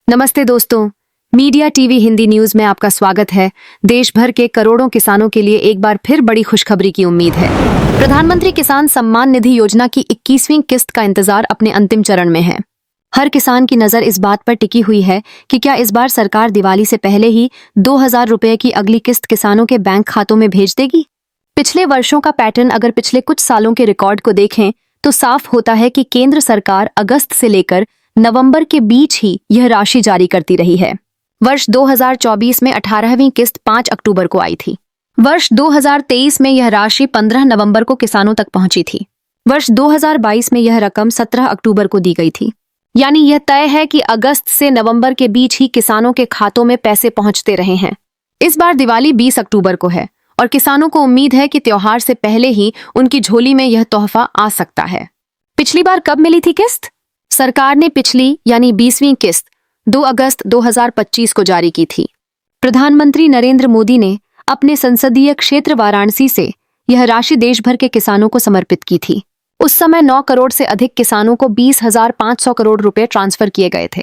नमस्ते दोस्तों, media TV Hindi news में आपका स्वागत है। देश भर के करोड़ों किसानों के लिए एक बार फिर बड़ी खुशखबरी की उम्मीद है। प्रधानमंत्री किसान सम्मान निधि योजना की 21वीं किस्त का इंतजार अपने अंतिम चरण में है। हर किसान की नजर इस बात पर टिकी हुई है कि क्या इस बार सरकार दिवाली से पहले ही 2000 रुपए की अगली किस्त किसानों के बैंक खातों में भेज देगी। पिछले वर्षों का पैटर्न अगर पिछले कुछ सालों के रिकॉर्ड को देखें तो साफ होता है कि केंद्र सरकार अगस्त से लेकर नवंबर के बीच ही यह राशि जारी करती रही है। वर्ष 2024 में 18वीं किस्त 5 अक्टूबर को आई थी। वर्ष 2023 में यह राशि 15 नवंबर को किसानों तक पहुंची थी। वर्ष 2022 में यह रकम 17 अक्टूबर को दी गई थी। यानी यह तय है कि अगस्त से नवंबर के बीच ही किसानों के खातों में पैसे पहुंचते रहे हैं। इस बार दिवाली 20 अक्टूबर को है और किसानों को उम्मीद है कि त्योहार से पहले ही उनकी झोली में यह तोहफा आ सकता है। पिछली बार कब मिली थी किस्त? सरकार ने पिछली यानी 20वीं किस्त 2 अगस्त 2025 को जारी की थी। प्रधानमंत्री नरेंद्र मोदी ने अपने संसदीय क्षेत्र वाराणसी से यह राशि देश भर के किसानों को समर्पित की थी। उस समय 9 करोड़ से अधिक किसानों को 20,500 करोड़ रुपए ट्रांसफर किए गए थे।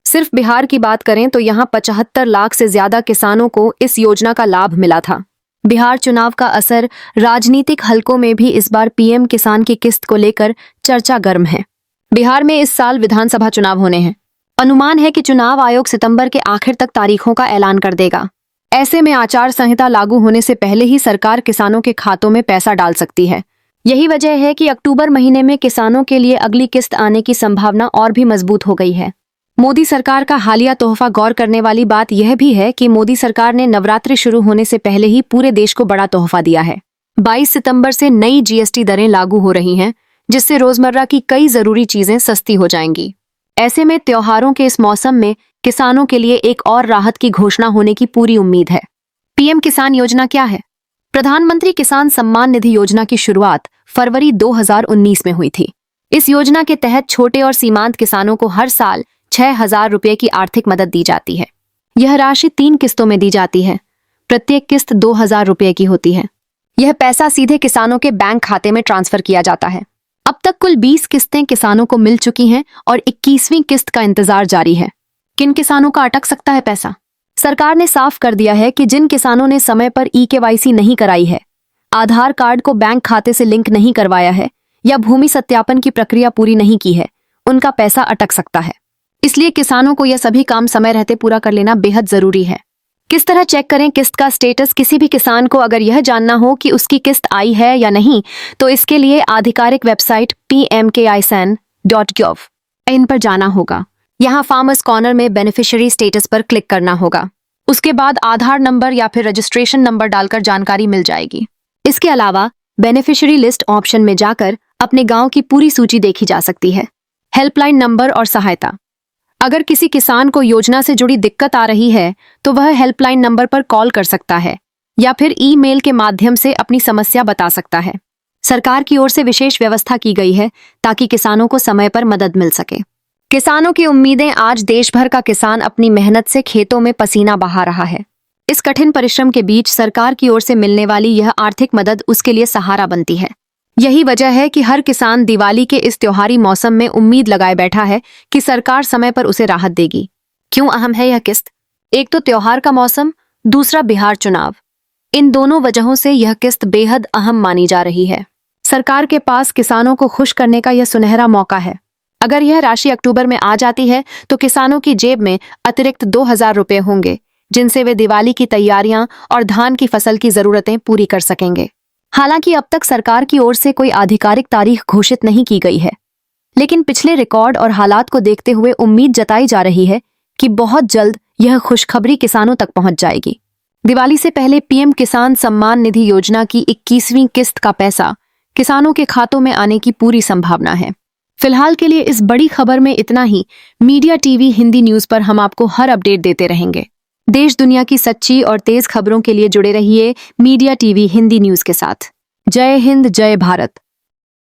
सिर्फ बिहार की बात करें तो यहां 75 लाख से ज्यादा किसानों को इस योजना का लाभ मिला था। बिहार चुनाव का असर राजनीतिक हलकों में भी इस बार पीएम किसान की किस्त को लेकर चर्चा गर्म है। बिहार में इस साल विधानसभा चुनाव होने हैं। अनुमान है कि चुनाव आयोग सितंबर के आखिर तक तारीखों का ऐलान कर देगा। ऐसे में आचार संहिता लागू होने से पहले ही सरकार किसानों के खातों में पैसा डाल सकती है। यही वजह है कि अक्टूबर महीने में किसानों के लिए अगली किस्त आने की संभावना और भी मजबूत हो गई है। मोदी सरकार का हालिया तोहफा। गौर करने वाली बात यह भी है कि मोदी सरकार ने नवरात्रि शुरू होने से पहले ही पूरे देश को बड़ा तोहफा दिया है। 22 सितंबर से नई जीएसटी दरें लागू हो रही हैं, जिससे रोजमर्रा की कई जरूरी चीजें सस्ती हो जाएंगी। ऐसे में त्योहारों के इस मौसम में किसानों के लिए एक और राहत की घोषणा होने की पूरी उम्मीद है। पीएम किसान योजना क्या है? प्रधानमंत्री किसान सम्मान निधि योजना की शुरुआत फरवरी 2019 में हुई थी। इस योजना के तहत छोटे और सीमांत किसानों को हर साल 6,000 रुपए की आर्थिक मदद दी जाती है। यह राशि 3 किस्तों में दी जाती है। प्रत्येक किस्त 2,000 रुपए की होती है। यह पैसा सीधे किसानों के बैंक खाते में ट्रांसफर किया जाता है। अब तक कुल 20 किस्तें किसानों को मिल चुकी हैं और 21वीं किस्त का इंतजार जारी है। किन किसानों का अटक सकता है पैसा? सरकार ने साफ कर दिया है कि जिन किसानों ने समय पर ई-केवाईसी नहीं कराई है, आधार कार्ड को बैंक खाते से लिंक नहीं करवाया है या भूमि सत्यापन की प्रक्रिया पूरी नहीं की है, उनका पैसा अटक सकता है। इसलिए किसानों को यह सभी काम समय रहते पूरा कर लेना बेहद जरूरी है। किस तरह चेक करें किस्त का स्टेटस? किसी भी किसान को अगर यह जानना हो कि उसकी किस्त आई है या नहीं, तो इसके लिए आधिकारिक वेबसाइट pmkisan.gov इन पर जाना होगा। यहाँ फार्मर्स कॉर्नर में बेनिफिशियरी स्टेटस पर क्लिक करना होगा। उसके बाद आधार नंबर या फिर रजिस्ट्रेशन नंबर डालकर जानकारी मिल जाएगी। इसके अलावा बेनिफिशियरी लिस्ट ऑप्शन में जाकर अपने गांव की पूरी सूची देखी जा सकती है। हेल्पलाइन नंबर और सहायता। अगर किसी किसान को योजना से जुड़ी दिक्कत आ रही है तो वह हेल्पलाइन नंबर पर कॉल कर सकता है या फिर ईमेल के माध्यम से अपनी समस्या बता सकता है। सरकार की ओर से विशेष व्यवस्था की गई है ताकि किसानों को समय पर मदद मिल सके। किसानों की उम्मीदें। आज देश भर का किसान अपनी मेहनत से खेतों में पसीना बहा रहा है। इस कठिन परिश्रम के बीच सरकार की ओर से मिलने वाली यह आर्थिक मदद उसके लिए सहारा बनती है। यही वजह है कि हर किसान दिवाली के इस त्योहारी मौसम में उम्मीद लगाए बैठा है कि सरकार समय पर उसे राहत देगी। क्यों अहम है यह किस्त? एक तो त्योहार का मौसम, दूसरा बिहार चुनाव। इन दोनों वजहों से यह किस्त बेहद अहम मानी जा रही है। सरकार के पास किसानों को खुश करने का यह सुनहरा मौका है। अगर यह राशि अक्टूबर में आ जाती है तो किसानों की जेब में अतिरिक्त 2,000 रुपए होंगे, जिनसे वे दिवाली की तैयारियां और धान की फसल की जरूरतें पूरी कर सकेंगे। हालांकि अब तक सरकार की ओर से कोई आधिकारिक तारीख घोषित नहीं की गई है, लेकिन पिछले रिकॉर्ड और हालात को देखते हुए उम्मीद जताई जा रही है कि बहुत जल्द यह खुशखबरी किसानों तक पहुंच जाएगी। दिवाली से पहले पीएम किसान सम्मान निधि योजना की 21वीं किस्त का पैसा किसानों के खातों में आने की पूरी संभावना है। फिलहाल के लिए इस बड़ी खबर में इतना ही। मीडिया टीवी हिंदी न्यूज पर हम आपको हर अपडेट देते रहेंगे। देश दुनिया की सच्ची और तेज खबरों के लिए जुड़े रहिए मीडिया टीवी हिंदी न्यूज के साथ। जय हिंद, जय भारत।